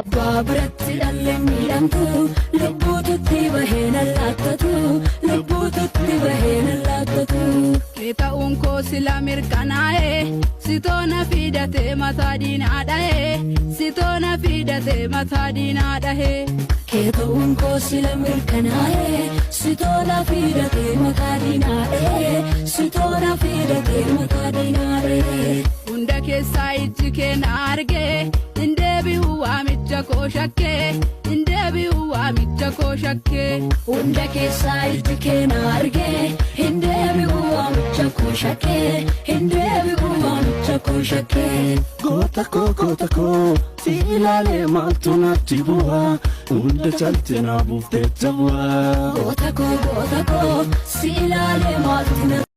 Abba biratti dhalli lamtu lubbuututti baheen allaattatu lubbuututti baheen allaattatu. Ta'uun koo sila mirkanaa'e sitoona fidatee mataa diinaa dha'e sitoona fidatee mataa diinaa dha'e. Ta'uun koo sila mirkanaa'e sitoona fidatee mataa diinaa dha'e sitoona fidatee mataa diinaa dha'e. Hunda keessaa ijji keenya argee hin deebi'u waamicha koo shakkee hin deebi'u waamicha koo shakkee. Hunda keessaa ijji keenya argee hin deebi'u waamicha koo shakkee hin deebi'u waamicha koo shakkee. Goota koo si ilaalee maaltu natti bu'aa hunda caalti na buuftee jabaa. Goota koo si ilaalee maaltu natti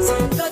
Sinka